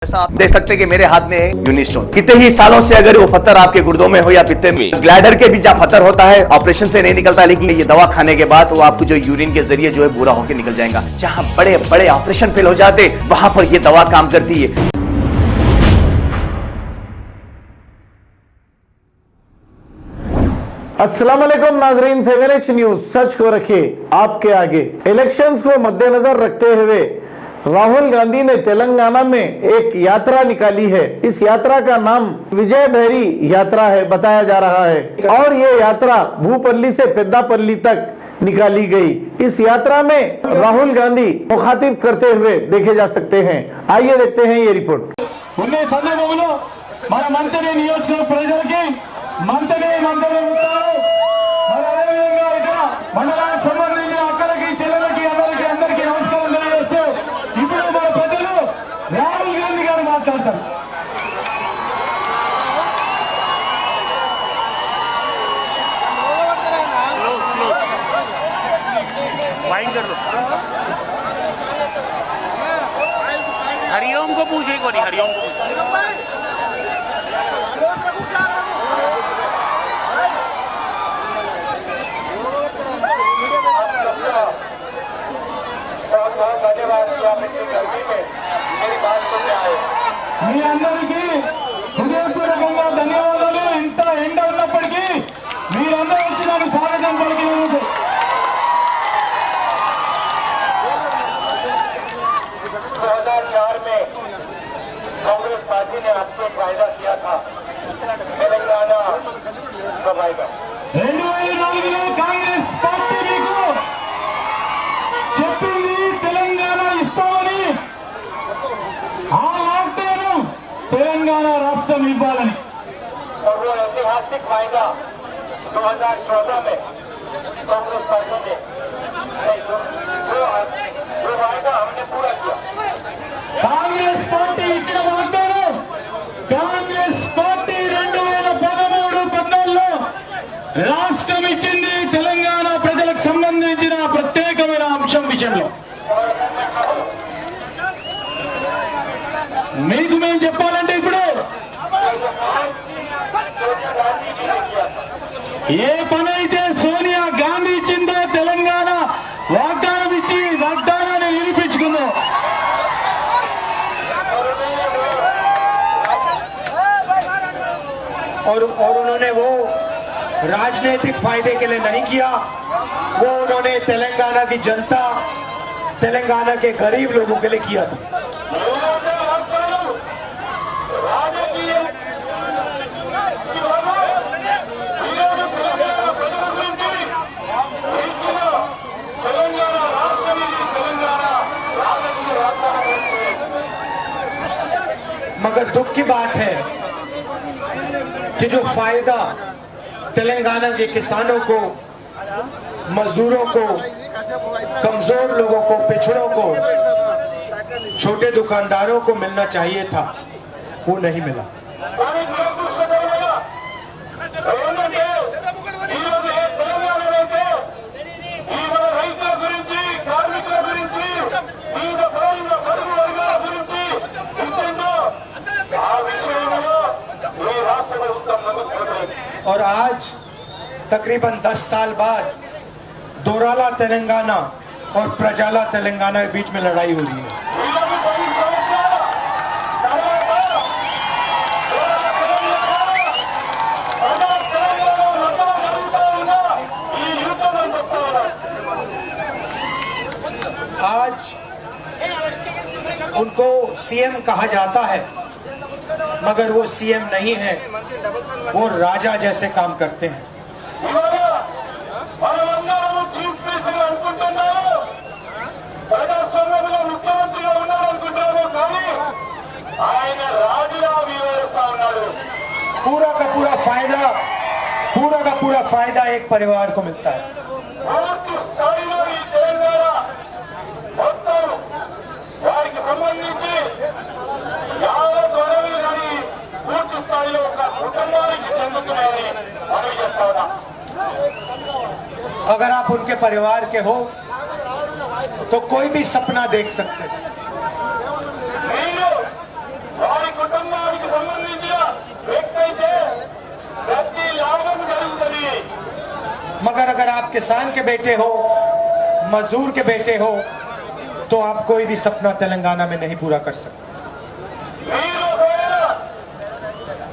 जैसा आप देख सकते हैं कि मेरे हाथ में है यूनिस्टोन। कितने ही सालों से अगर वो पत्थर आपके गुर्दों में हो या पित्ते में, ग्लैडर के भी जहाँ पत्थर होता है ऑपरेशन से नहीं निकलता, लेकिन ये दवा खाने के बाद वो आपको जो यूरिन के जरिए जो है बुरा होकर निकल जाएगा। जहाँ बड़े बड़े ऑपरेशन फेल हो जाते वहां पर ये दवा काम करती है। अस्सलाम वालेकुम नाजरीन, 7H न्यूज सच को रखे आपके आगे। इलेक्शंस को मद्देनजर रखते हुए राहुल गांधी ने तेलंगाना में एक यात्रा निकाली है। इस यात्रा का नाम विजय भैरी यात्रा है बताया जा रहा है, और ये यात्रा भूपल्ली से पेद्दापल्ली तक निकाली गई। इस यात्रा में राहुल गांधी मुखातिब करते हुए देखे जा सकते हैं। आइए देखते हैं ये रिपोर्ट। మండలానికి సంబంధించిన అక్కలకి చెల్లెలకి అందరికీ నమస్కారం తెలియజేస్తూ ఇప్పుడు మన ప్రజలు రాహుల్ గాంధీ గారు మాట్లాడతారు. हरिओम को पूछे को नहीं, हरिओम को మీ అందరికీ హృదయపూర్వకంగా ధన్యవాదాలు. ఇంత ఎండ ఉన్నప్పటికీ మీరందరూ వచ్చి నాకు స్వాగతం పలికినందుకు. 2004 में कांग्रेस पार्टी ने आपसे वायदा किया था तेलंगाना कमाएगा. 2004లో కాంగ్రెస్ పార్టీ మీకు చెప్పింది తెలంగాణ ఇస్తామని, ఆ వాగ్దానం తెలంగాణ రాష్ట్రం ఇవ్వాలని. और वो ऐतिहासिक वायदा 2014 में कांग्रेस पार्टी ने जो वायदा हमने पूरा किया. కాంగ్రెస్ పార్టీ ఇచ్చిన వాగ్దానం, కాంగ్రెస్ పార్టీ 2013-14లో రాష్ట్రం ఇచ్చింది తెలంగాణ ప్రజలకు సంబంధించిన ప్రత్యేకమైన అంశం విషయంలో. మీకు మేము చెప్పాలంటే ఇప్పుడు ఏ పని అయితే సోనియా గాంధీ ఇచ్చిందో తెలంగాణ వాగ్దానం ఇచ్చి వాగ్దానాన్ని నిరూపించుకుందో. और उन्होंने वो राजनीतिक फायदे के लिए नहीं किया, वो उन्होंने तेलंगाना की जनता, तेलंगाना के गरीब लोगों के लिए किया था. मगर दुख की बात है कि जो फायदा तेलंगाना के किसानों को, मजदूरों को, कमजोर लोगों को, पिछड़ों को, छोटे दुकानदारों को मिलना चाहिए था, वो नहीं मिला. और आज तकरीबन 10 साल बाद दोराला तेलंगाना और प्रजाला तेलंगाना के बीच में लड़ाई हो रही है. आज उनको सीएम कहा जाता है, मगर वो सीएम नहीं है, वो राजा जैसे काम करते हैं. पूरा का पूरा फायदा एक परिवार को मिलता है. अगर आप उनके परिवार के हो तो कोई भी सपना देख सकते हैं। किसान के बेटे हो, मजदूर के बेटे हो, तो आप कोई भी सपना तेलंगाना में नहीं पूरा कर सकते।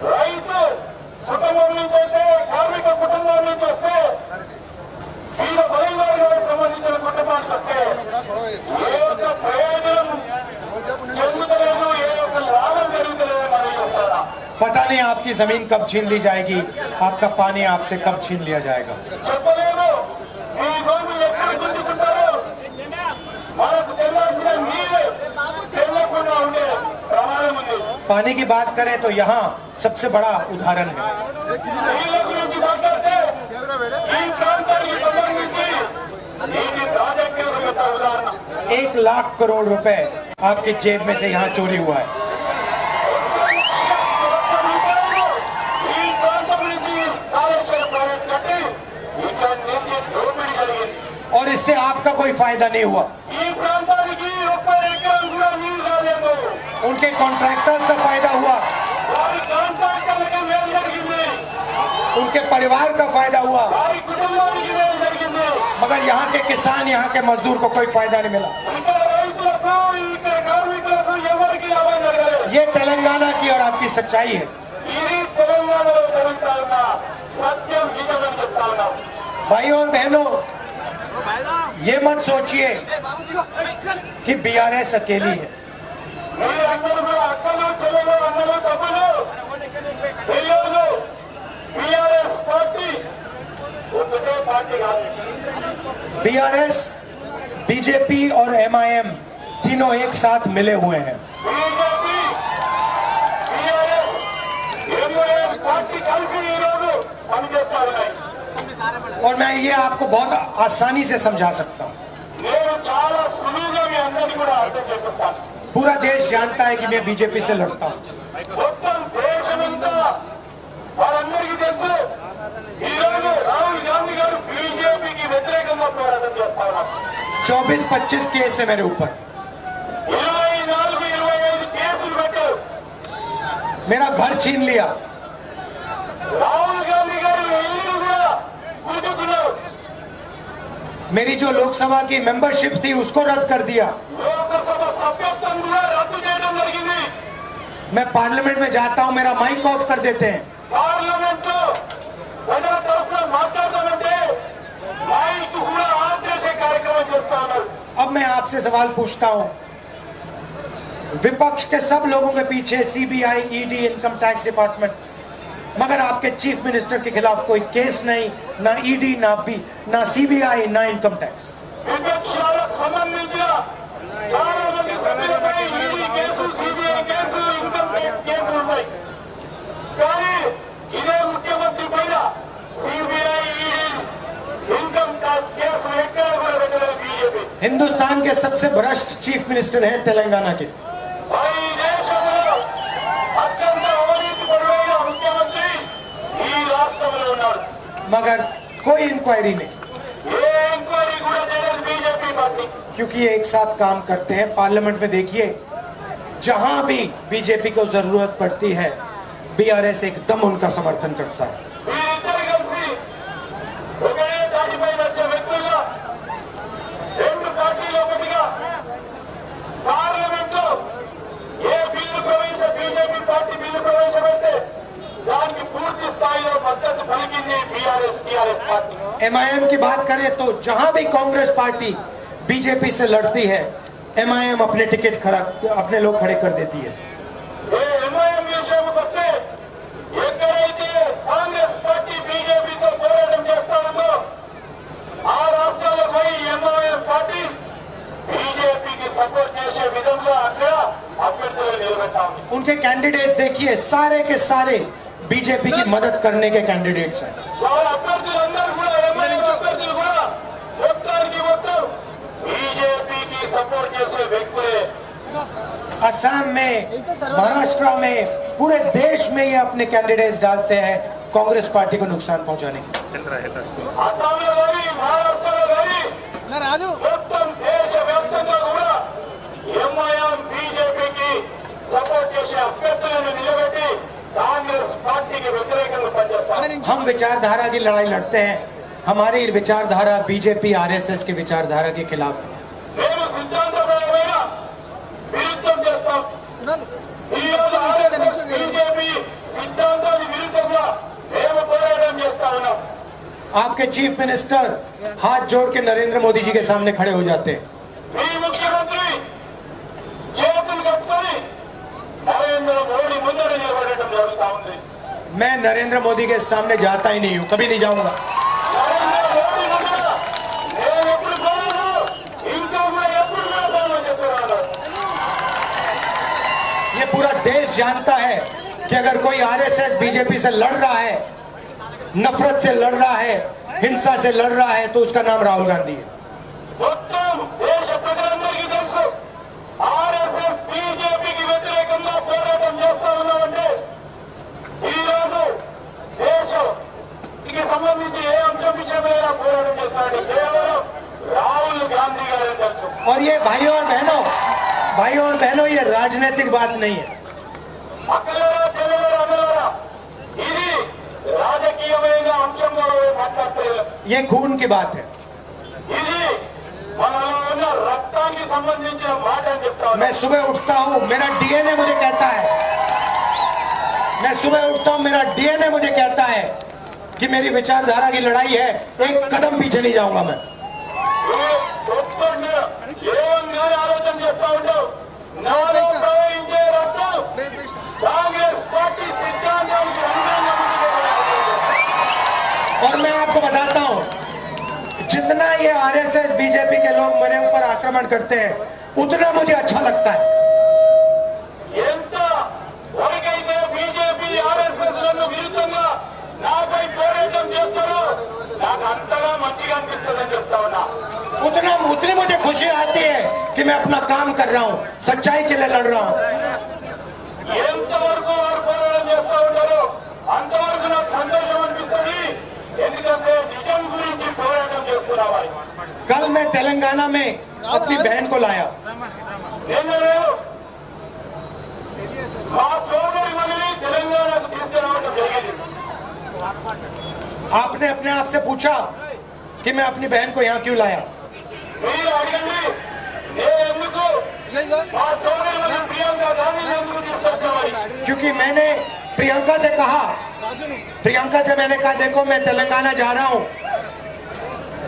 రైతు కుటుంబం నుంచి వస్తే, కార్మిక కుటుంబం నుంచి వస్తే, వీళ్ళ పరివారాలకు సంబంధించిన కుటుంబానికి వస్తే ఏ ఒక్క ప్రయోజనం చెందుతలేదు, ఏ ఒక్క లాభం జరుగుతలేదు మనం చూస్తారా? पता नहीं आपकी जमीन कब छीन ली जाएगी, आपका पानी आपसे कब छीन लिया जाएगा। చెప్పలేదు. ఈ భూమి ఎక్కడ గుంజుకుంటారో మనకు తెలియాల్సిన నీరు చెల్లకుండా ఉండే ప్రమాదం ఉంది. पानी की बात करें तो यहाँ सबसे बड़ा उदाहरण है। నీళ్ళ గురించి మాట్లాడితే ఈ ప్రాంతానికి సంబంధించి నీటి ప్రాజెక్టు యొక్క ఉదాహరణ 1 लाख करोड़ रुपए आपकी जेब में से यहाँ चोरी हुआ है। ఈ ప్రాంతం నుంచి కాళేశ్వర ప్రాజెక్టు కట్టి ఇక్కడ నుంచి దోపిడీ జరిగింది. और इससे आपका कोई फायदा नहीं हुआ। ఈ ప్రాంతానికి ఒక్క ఎకరం కూడా నీరు రాలేదు. उनके कॉन्ट्रैक्टर्स का फायदा हुआ, వారి కాంట్రాక్టర్లకి మేలు జరిగింది, उनके परिवार का फायदा हुआ, వారి కుటుంబానికి మేలు జరిగింది. मगर यहाँ के किसान, यहाँ के मजदूर को कोई फायदा नहीं मिला। ఇక్కడ రైతులకు, ఇక్కడ కార్మికులకు ఎవరికి లాభం జరగలేదు. ये तेलंगाना की और आपकी सच्चाई है। ఇది తెలంగాణలో జరుగుతా ఉన్న సత్యం, నిజమని చెప్తా ఉన్నాం. भाइयों और बहनों, ये मत सोचिए कि बीआरएस अकेली है। మీరందరూ కూడా అక్కలు, చెల్లెలు, అన్నలు, తమ్ములు, పిల్లలు, టీఆర్ఎస్ పార్టీ ఒకటే పార్టీ కాదు. बीआरएस, बीजेपी और एमआईएम तीनों एक साथ मिले हुए हैं। బీజేపీ, టీఆర్ఎస్, ఎంఐఎం పార్టీ కలిసి ఈరోజు పనిచేస్తా ఉన్నాయి. और मैं ये आपको बहुत आसानी से समझा सकता हूँ। నేను చాలా సులువుగా మీ అందరినీ కూడా అర్థం చేపిస్తాను. पूरा देश जानता है कि मैं बीजेपी से लड़ता हूँ। మొత్తం దేశమంతా వారందరికీ తెలుసు ఈరోజు రాహుల్ గాంధీ గారు బీజేపీకి వ్యతిరేకంగా పోరాటం చేస్తా ఉన్నారు. 24-25 केस है मेरे ऊपर। 24-25 కేసులు పెట్టారు. मेरा घर छीन लिया, రాహుల్ గాంధీ గారు ఇల్లు కూడా కూర్చుకున్నారు. मेरी जो लोकसभा की मेंबरशिप थी उसको रद्द कर दिया। లోకసభ సభ్యత్వం కూడా రద్దు చేయడం జరిగింది. मैं पार्लियामेंट में जाता हूँ, मेरा माइक ऑफ कर देते हैं। పార్లమెంట్ లో ప్రజల తరఫున మాట్లాడతామంటే మైక్ కూడా ఆఫ్ చేసే కార్యక్రమం చేస్తా ఉన్నారు. अब मैं आपसे सवाल पूछता हूँ, विपक्ष के सब लोगों के पीछे CBI, ED, income tax department, मगर आपके चीफ मिनिस्टर के खिलाफ कोई केस नहीं, ना ईडी, ना सीबीआई, ना इनकम टैक्स। విపక్షాలకు సంబంధించిన చాలా మంది సభ్యులపై ED case, CBI case, income tax కేసులు ఉన్నాయి. కానీ ఇదే ముఖ్యమంత్రి పైన సిబిఐ, ఈడీ, ఇన్కమ్ ట్యాక్స్ కేసులు ఎక్కడ కూడా పెట్టలేదు బీజేపీ. हिंदुस्तान के सबसे भ्रष्ट चीफ मिनिस्टर हैं तेलंगाना के। ఈ దేశంలో అత్యంత అవినీతి పరుడైన ముఖ్యమంత్రి ఈ రాష్ట్రంలో ఉన్నాడు. मगर कोई इंक्वायरी नहीं, ఏ ఎంక్వైరీ కూడా చేయలేదు బీజేపీ పార్టీ. क्योंकि ये एक साथ काम करते हैं। पार्लियामेंट में देखिए, जहां भी बीजेपी को जरूरत पड़ती है, बीआरएस एकदम उनका समर्थन करता है। వీరిద్దరు కలిసి ఒకే దాటిపై వచ్చే వ్యక్తులుగా రెండు పార్టీలు ఒకటిగా పార్లమెంట్ లో ఏ బిల్లు బీజేపీ పార్టీ బిల్లు ప్రవేశపెడితే దానికి పూర్తి స్థాయిలో మద్దతు పలికింది బీఆర్ఎస్, టీఆర్ఎస్ పార్టీ. एमआईएम की बात करें तो जहां भी कांग्रेस पार्टी बीजेपी से लड़ती है, एमआईएम अपने टिकट अपने लोग खड़े कर देती है। ఏ ఎంఐఎం విషయానికి వస్తే ఎక్కడైతే కాంగ్రెస్ పార్టీ బీజేపీతో పోరాటం చేస్తా ఉందో ఆ రాష్ట్రాల్లో పోయి ఎంఐఎం పార్టీ బీజేపీకి సపోర్ట్ చేసే విధంగా అక్కడ అభ్యర్థులు నిలబెడతా ఉంది. उनके कैंडिडेट्स देखिए, सारे के सारे बीजेपी की मदद करने के कैंडिडेट्स हैं। వాళ్ళ అభ్యర్థులందరూ కూడా ఎంఐఎం అభ్యర్థులు కూడా మొత్తానికి మొత్తం బీజేపీకి సపోర్ట్ చేసే వ్యక్తులే. असम में, महाराष्ट्र में, पूरे देश में ये अपने कैंडिडेट्स डालते हैं कांग्रेस पार्टी को नुकसान पहुंचाने के। అస్సాంలో కానీ మహారాష్ట్రలో కానీ మొత్తం దేశవ్యాప్తంగా కూడా ఎంఐఎం బీజేపీకి సపోర్ట్ చేసే అభ్యర్థులను నిలబెట్టి కాంగ్రెస్ పార్టీకి వ్యతిరేకంగా పనిచేస్తారు. हम विचारधारा की लड़ाई लड़ते हैं, हमारी विचारधारा बीजेपी आरएसएस की विचारधारा के खिलाफ है। మేము సిద్ధాంతపరమైన విరుద్ధం చేస్తాం. ఈ రోజు ఆర్ఎస్ఎస్ బీజేపీ సిద్ధాంతానికి విరుద్ధంగా మేము పోరాటం చేస్తా ఉన్నాం. आपके चीफ मिनिस्टर हाथ जोड़ के नरेंद्र मोदी जी के सामने खड़े हो जाते हैं। మీ ముఖ్యమంత్రి చేతులు కట్టుకొని నరేంద్ర మోడీ ముందర నిలబడటం జరుగుతా ఉంది. मैं नरेंद्र मोदी के सामने जाता ही नहीं हूं, कभी नहीं जाऊंगा। నరేంద్ర మోడీ ముందర నేను ఎప్పుడు పోను, ఇంకా కూడా ఎప్పుడు పోతానని చెప్తున్నాను. ये पूरा देश जानता है कि अगर कोई आरएसएस बीजेपी से लड़ रहा है, नफरत से लड़ रहा है, हिंसा से लड़ रहा है, तो उसका नाम राहुल गांधी है। మొత్తం దేశ ప్రజలందరికీ తెలుసు ఆర్ఎస్ఎస్ బీజేపీకి వ్యతిరేకంగా పోరాటం చేస్తా ఉన్నామంటే ఈ రోజు దేశానికి సంబంధించి ఏ అంశం విషయమైనా పోరాటం చేస్తారంటే కేవలం రాహుల్ గాంధీ గారే తెలుసు. और ये भाइयों और बहनों ये राजनीतिक बात नहीं है। అక్కలరా చెల్లెలరా అన్నలరా ఇది రాజకీయమైన అంశంగా మాట్లాడలేదు. ये खून की बात है। ఇది మనలో ఉన్న రక్తానికి సంబంధించిన మాట అని చెప్తా ఉన్నాను. मैं सुबह उठता हूं, मेरा डीएनए मुझे कहता है, मैं सुबह उठता हूं, मेरा डीएनए मुझे कहता है कि मेरी विचारधारा की लड़ाई है, एक कदम पीछे नहीं जाऊंगा मैं। ఒక్కడిని ఏమన్నా ఆలోచన చేస్తా ఉంటావు. నాలో ప్రవహించే రక్తం కాంగ్రెస్ పార్టీ సిద్ధాంతానికి అనుగుణంగా और मैं आपको बताता हूं, जितना ये आरएसएस बीजेपी के लोग मेरे ऊपर आक्रमण करते हैं, उतना मुझे अच्छा लगता है। ఎంత వరకైతే బీజేపీ ఆర్ఎస్ఎస్ లను విరుద్ధంగా నాపై పోరాటం చేస్తారో నాకు అంతగా మంచిగా అనిపిస్తుందని చెప్తా ఉన్నా. उतनी मुझे खुशी आती है कि मैं अपना काम कर रहा हूं, सच्चाई के लिए लड़ रहा हूं। ఎంతవరకు వారు పోరాటం చేస్తూ ఉంటారో అంతవరకు నాకు సంతోషం అనిపిస్తుంది. ఎందుకంటే నిజం గురించి పోరాటం చేస్తున్నవారు. कल मैं तेलंगाना में अपनी बहन को लाया। నిన్న నేను మా సోదరి మనిని తెలంగాణకు తీసుకురావడం జరిగింది. आपने अपने आप से पूछा कि मैं अपनी बहन को यहाँ क्यों लाया? మీరు అడగండి నేను ఎందుకు మా సోదరి మని ప్రియాంక గాంధీని ఎందుకు తీసుకొచ్చామని. क्योंकि मैंने प्रियंका से कहा, मैंने कहा देखो मैं तेलंगाना जा रहा हूं,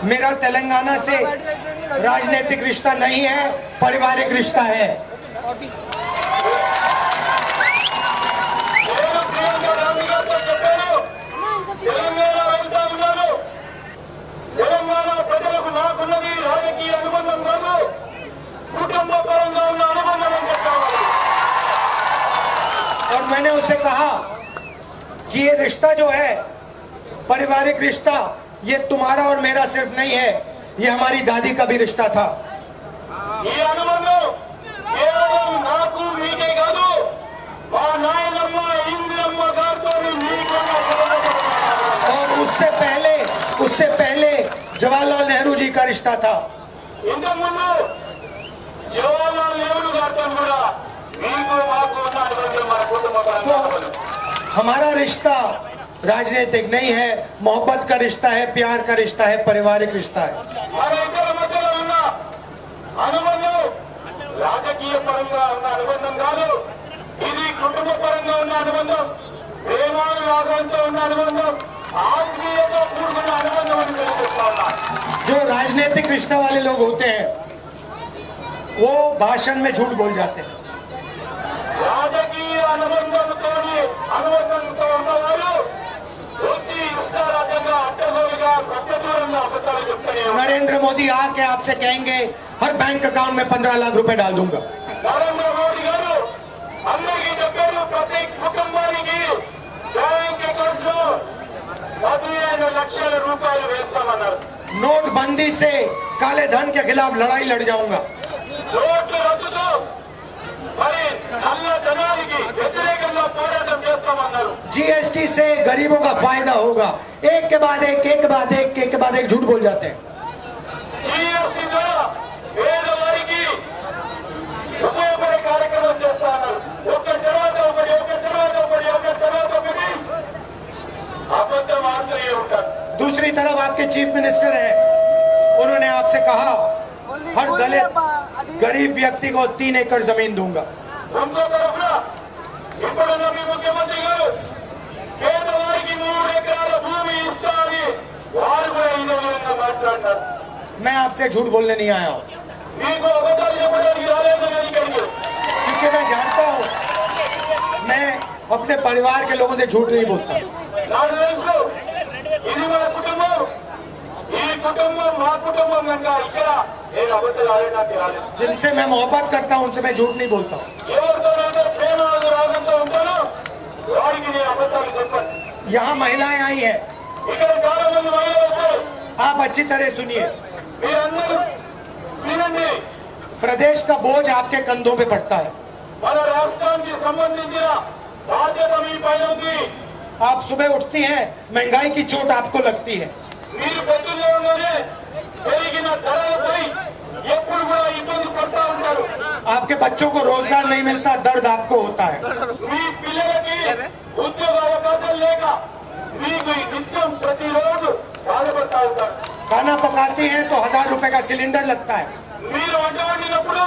मेरा तेलंगाना से राजनीतिक रिश्ता नहीं है, पारिवारिक रिश्ता है। నేను ప్రియాంక గాంధీ గారితో చెప్పాను తెలంగాణ వెళ్తా ఉన్నాను. తెలంగాణ ప్రజలకు నాకున్నది రాజకీయ అనుబంధం కాదు, కుటుంబ పరంగా ఉన్న అనుబంధం అని చెప్పాను. और मैंने उसे कहा कि ये रिश्ता जो है पारिवारिक रिश्ता, ये तुम्हारा और मेरा सिर्फ नहीं है, ये हमारी दादी का भी रिश्ता था। ఈ అనుబంధం కేవలం నాకు మీకే కాదు, మా నాయనమ్మ ఇందిరమ్మ గారితో మీకున్న అనుబంధం. और उससे पहले जवाहरलाल नेहरू जी का रिश्ता था। ఇంతకుముందు జవహర్లాల్ నెహ్రూ గారితో కూడా మీకు మాకు ఉన్న అనుబంధం మన కుటుంబ పరంగా అనుబంధం. हमारा रिश्ता राजनीतिक नहीं है, मोहब्बत का रिश्ता है, प्यार का रिश्ता है, पारिवारिक रिश्ता है। మన ఇద్దరి మధ్యలో ఉన్న అనుబంధం రాజకీయ పరంగా ఉన్న అనుబంధం కాదు, ఇది కుటుంబ పరంగా ఉన్న అనుబంధం, ప్రేమానురాగంతో ఉన్న అనుబంధం, ఆత్మీయతో కూడుకున్న అనుబంధం అని తెలియజేస్తా ఉన్నా. जो राजनीतिक रिश्ता वाले लोग होते हैं वो भाषण में झूठ बोल जाते हैं। రాజకీయ అనుబంధంతో ఉన్నవారు వచ్చి ఇష్టారాజ్యంగా అడ్డగోలుగా సత్యదూరంగా అబద్ధాలు చెప్తూనే ఉన్నారు. नरेंद्र मोदी आके आपसे कहेंगे हर बैंक अकाउंट में 15 लाख रुपए डाल दूंगा। నరేంద్ర మోడీ గారు అందరికీ చెప్పారు ప్రతి కుటుంబానికి బ్యాంక్ అకౌంట్ లో 15 లక్షల రూపాయలు వేస్తామన్నారు. नोटबंदी से काले धन के खिलाफ लड़ाई लड़ जाऊंगा। నోట్ల రద్దుతో మరి నల్ల ధనానికి వ్యతిరేకంగా పోరాటం చేస్తామన్నారు. जीएसटी से गरीबों का फायदा होगा। एक के बाद एक झूठ बोल जाते हैं। జీఎస్టీ ద్వారా పేదవారికి ఉపయోగపడే కార్యక్రమం చేస్తా అన్నారు. ఒక తర్వాత ఒకటి అబద్ధం ఆశ్రయ ఉంటారు. दूसरी तरफ आपके आपके चीफ मिनिस्टर हैं, उन्होंने आपसे कहा हर दलित गरीब व्यक्ति को 3 एकड़ जमीन दूंगा। ఇంకో తరఫున ఇప్పుడు మీ ముఖ్యమంత్రి గారు పేదవారికి 3 ఎకరాల భూమి ఇస్తామని వారు కూడా ఇదే విధంగా మాట్లాడినారు. मैं आपसे झूठ बोलने नहीं आया हूं, మీకు అబద్ధాలు చెప్పడానికి రాలేదు నేను ఇక్కడికి. क्योंकि मैं जानता हूं मैं अपने परिवार के लोगों से झूठ नहीं बोलता। నాకు తెలుసు ఇది మన కుటుంబం, ఈ కుటుంబం మా కుటుంబం కనుక ఇక్కడ నేను అబద్ధాలు ఆడడానికి రాలేదు. जिनसे मैं मोहब्बत करता हूं उनसे मैं झूठ नहीं बोलता हूं। ఎవరితోనైతే ప్రేమ రాగంతో ఉంటానో వారికి నేను అబద్ధాలు చెప్పను. यहाँ महिलाएं आई हैं, ఇక్కడ చాలా మంది మహిళలు వచ్చారు. आप अच्छी तरह सुनिए। మీరందరూ వినండి. प्रदेश का बोझ आपके कंधों पे पड़ता है। మన రాష్ట్రానికి సంబంధించిన బాధ్యత మీ పైన ఉంది. आप सुबह उठती हैं, महंगाई की चोट आपको लगती है। మీరు పొద్దున్నే పెరిగిన ధరలపై ఎప్పుడు కూడా ఇబ్బంది పడతా ఉంటారు. आपके बच्चों को रोजगार नहीं मिलता, दर्द आपको होता है। మీ పిల్లలకి ఉద్యోగ అవకాశం లేక మీకు నిత్యం ప్రతిరోజు బాధపడతా ఉంటారు. खाना पकाती हैं तो 1000 रुपए का सिलेंडर लगता है। మీరు వంట వండినప్పుడు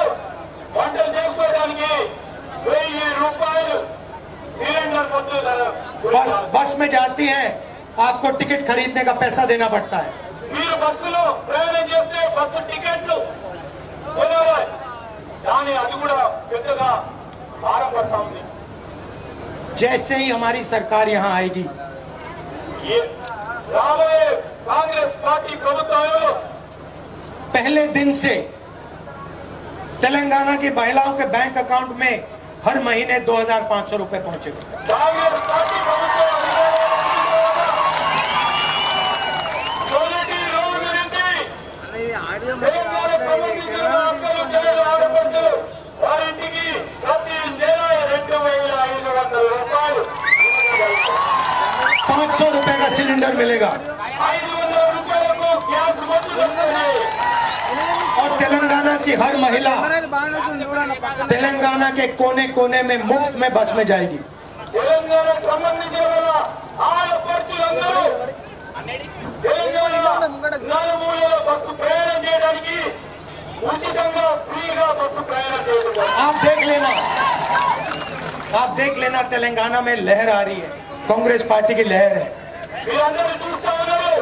వంటలు చేసుకోవడానికి 1000 రూపాయలు సిలిండర్ పొద్దు ధర. बस में जाती हैं, आपको टिकट खरीदने का पैसा देना पड़ता है। మీరు బస్సులో ప్రయాణం చేస్తే బస్సు టికెట్లు కొనేవారు, కానీ అది కూడా పెద్దగా భారం పడతా ఉంది. जैसे ही हमारी सरकार यहाँ आएगी, రాబోయే కాంగ్రెస్ పార్టీ ప్రభుత్వంలో पहले दिन से तेलंगाना की महिलाओं के बैंक अकाउंट में हर महीने 2500 रुपए पहुंचेगा। కాంగ్రెస్ పార్టీ ప్రభుత్వం మొదటి రోజు నుంచి తెలంగాణకు సంబంధించిన అక్కలు చెల్లెలు ఆడపడుచులు వారింటికి ప్రతి నెల 2500 రూపాయలు 500 रुपए का सिलेंडर मिलेगा 500 రూపాయలకు గ్యాస్ మందు వస్తుంది. और तेलंगाना की हर महिला तेलंगाना के कोने कोने में मुफ्त में बस में जाएगी। తెలంగాణకు సంబంధించిన మన ఆడపడుచులందరూ తెలంగాణ నలుమూలలో బస్సు ప్రయాణం చేయడానికి ఉచితంగా ఫ్రీగా బస్సు ప్రయాణం చేయడం. आप देख लेना तेलंगाना में लहर आ रही है, कांग्रेस पार्टी की लहर है। మీరందరూ చూస్తా ఉన్నారు,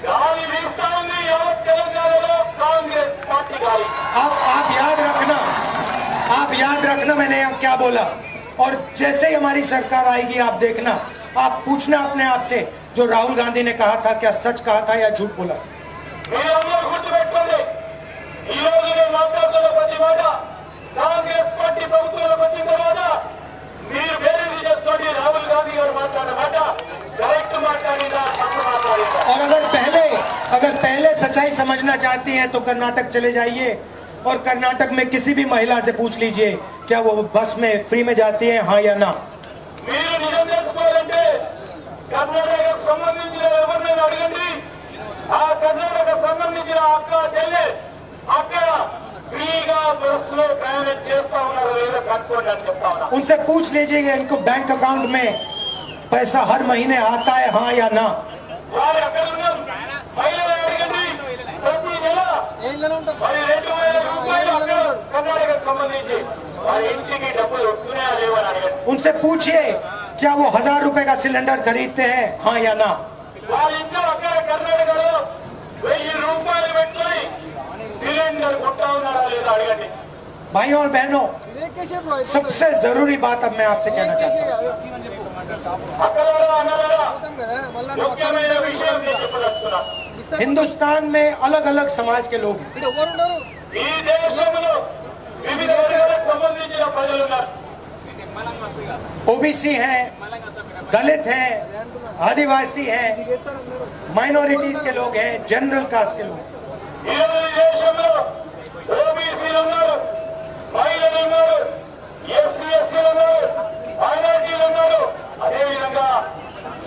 గాలి వీస్తా ఉంది. యావత్ తెలంగాణలో కాంగ్రెస్ పార్టీ గాలి. आप याद रखना मैंने अब क्या बोला। और जैसे ही हमारी सरकार आएगी आप देखना, आप पूछना अपने आप से जो राहुल गांधी ने कहा था क्या सच कहा था या झूठ बोला। మీరందరూ గుర్తుపెట్టుకోండి, ఈ రోజు నేను మాట్లాడుతున్న ప్రతి మాట కాంగ్రెస్ పార్టీ ప్రభుత్వంలోకి వచ్చిన తర్వాత మీరు బేరీజు చేసుకోండి. రాహుల్ గాంధీ గారు మాట్లాడిన మాట కరెక్ట్ మాట్లాడిందా, తప్పు మాట్లాడిందా. और अगर पहले सच्चाई समझना चाहती हैं तो कर्नाटक चले जाइए और कर्नाटक में किसी भी महिला से पूछ लीजिए क्या वो बस में फ्री में जाती है, हाँ या ना। మీరు నిజం తెలుసుకోవాలంటే కర్ణాటకకు సంబంధించిన ఎవరినైనా అడగండి. ఆ కర్ణాటకకు సంబంధించిన అక్క చెల్లె అక్కడ ఫ్రీగా బస్సులో ప్రయాణం చేస్తా ఉన్నారు లేదా కనుక్కోండి అని చెప్తా ఉన్నా. उनसे पूछ लीजिएगा इनको बैंक अकाउंट में पैसा हर महीने आता है, हाँ या ना। వారు అక్కడ ఉన్న మహిళలు అడగండి, ప్రతి నెల మరి 2000 రూపాయలు అక్కడ కర్ణాటకకు సంబంధించి వారి ఇంటికి డబ్బులు వస్తున్నాయా లేవని అడగండి. उनसे पूछिए क्या वो 1000 रुपए का सिलेंडर खरीदते हैं, हाँ या ना। వాళ్ళ ఇంట్లో అక్కడ కర్ణాటకలో 1000 రూపాయలు పెట్టుకొని సిలిండర్ కొంటా ఉన్నారా లేదా అడగండి. भाइयों और बहनों, सबसे जरूरी बात अब मैं आपसे कहना चाहता हूँ। అక్కలారా అన్నలారా ముఖ్యమైన విషయం నేను చెప్పదలుచుకున్నా. हिंदुस्तान में अलग अलग समाज के लोग हैं। ఈ దేశంలో వివిధ వర్గాలకు సంబంధించిన ప్రజలు ఉన్నారు. ओबीसी हैं, दलित हैं, आदिवासी हैं, माइनॉरिटीज के लोग हैं, जनरल कास्ट के लोग हैं। ఈ రోజు ఈ దేశంలో ఓబీసీలు ఉన్నారు, మహిళలు ఉన్నారు, ఎస్సీ ఎస్టీలు ఉన్నారు, మైనారిటీలు ఉన్నారు, అదేవిధంగా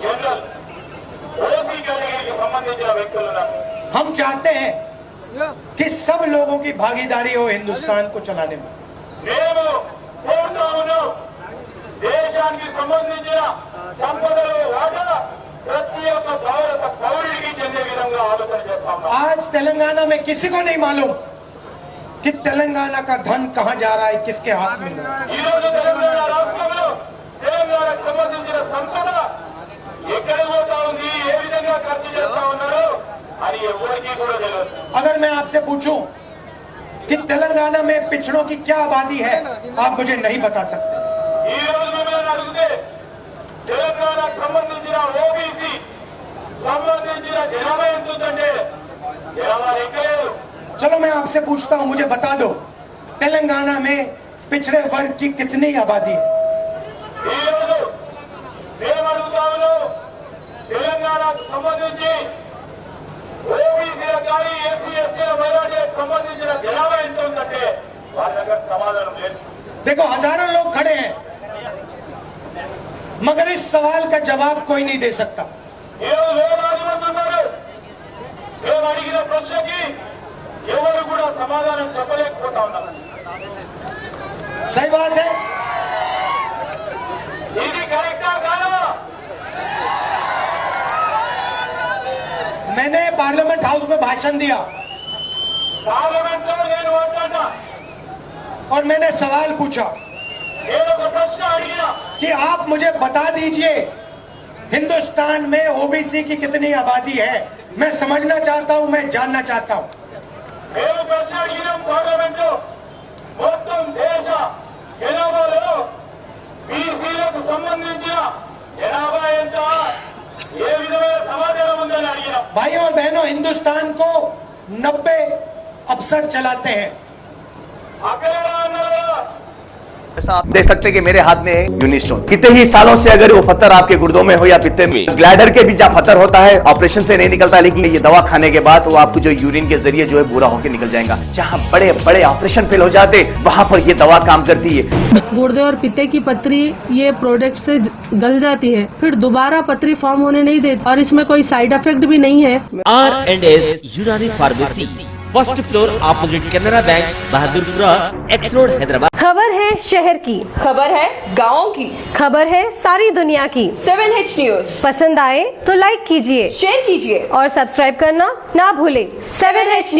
జనరల్ ఓసీ కేటగిరీకి సంబంధించిన వ్యక్తులు ఉన్నారు. हम चाहते हैं कि सब लोगों की भागीदारी हो हिंदुस्तान को चलाने में। మేము కోరుతా ఉన్నాం, దేశానికి సంబంధించిన సంపదలో వాటా ప్రతి ఒక్క భారత పౌరుడికి చెందే విధంగా ఆలోచన చేస్తా ఉన్నాం. आज तेलंगाना में किसी को नहीं मालूम कि तेलंगाना का धन कहां जा रहा है, किसके हाथ में. ఈ రోజు తెలంగాణ రాష్ట్రంలో తెలంగాణకు సంబంధించిన సంపద ఎక్కడికి పోతా ఉంది, ఏ విధంగా ఖర్చు చేస్తా ఉన్నారు అని ఎవరికీ కూడా తెలియదు. अगर मैं आपसे पूछूं कि तेलंगाना में पिछड़ों की क्या आबादी है, आप मुझे नहीं बता सकते. ఈ రోజు మిమ్మల్ని అడిగితే తెలంగాణకు సంబంధించిన ఓబీసీ సంబంధించిన జనాభా ఎంత ఉందంటే జనాభా లెక్కలేదు. चलो मैं आपसे पूछता हूं, मुझे बता दो तेलंगाना में पिछड़े वर्ग की कितनी आबादी है. ఈ రోజు మేము అడుగుతా ఉన్నాం, తెలంగాణకు సంబంధించి ఓబీసీలకు కానీ ఎస్సీ ఎస్టీల మైనారిటీలకు సంబంధించిన జనాభా ఎంత ఉందంటే వాళ్ళ దగ్గర సమాధానం లేదు. देखो हजारों लोग खड़े हैं मगर इस सवाल का जवाब कोई नहीं दे सकता. ఈ రోజు వేలాది మంది ఉన్నారు. మేము అడిగిన ప్రశ్నకి ఎవరు కూడా సమాధానం చెప్పలేకపోతా ఉన్నారు. सही बात है. ఇది కరెక్టా కాదా? मैंने पार्लियामेंट हाउस में भाषण दिया పార్లమెంట్ లో నేను మాట్లాడినా, और मैंने सवाल पूछा నేను ఒక ప్రశ్న అడిగినా, कि आप मुझे बता दीजिए हिंदुस्तान में ओबीसी की कितनी आबादी है. मैं समझना चाहता हूं, मैं जानना चाहता हूं. మేము ప్రశ్న అడిగినాం పార్లమెంట్ లో మొత్తం దేశ జనాభాలో బీసీలకు సంబంధించిన జనాభా ఎంత, ఏ విధమైన సమాచారం ఉందని అడిగినాం. भाइयों और बहनों, हिंदुस्तान को 90 अफसर चलाते हैं. అక్కడ అన్నారా ऐसा आप देख सकते हैं कि मेरे हाथ में यूनिस्टोन, कितने ही सालों से अगर वो पत्थर आपके गुर्दों में हो या पित्ते में, ग्लैडर के भी जहाँ पत्थर होता है ऑपरेशन से नहीं निकलता, लेकिन ये दवा खाने के बाद वो आपको जो यूरिन के जरिए जो है पूरा होकर निकल जाएगा. जहाँ बड़े बड़े ऑपरेशन फेल हो जाते वहां पर ये दवा काम करती है. गुर्दे और पित्ते की पथरी ये प्रोडक्ट से गल जाती है, फिर दोबारा पथरी फॉर्म होने नहीं देती और इसमें कोई साइड इफेक्ट भी नहीं है. R&S यूनानी pharmacy, first floor opposite Canara bank, Bahadurpura, x road, Hyderabad. खबर है शहर की, खबर है गाँव की, खबर है सारी दुनिया की. 7H न्यूज पसंद आए तो लाइक कीजिए, शेयर कीजिए और सब्सक्राइब करना ना भूलें. 7H news.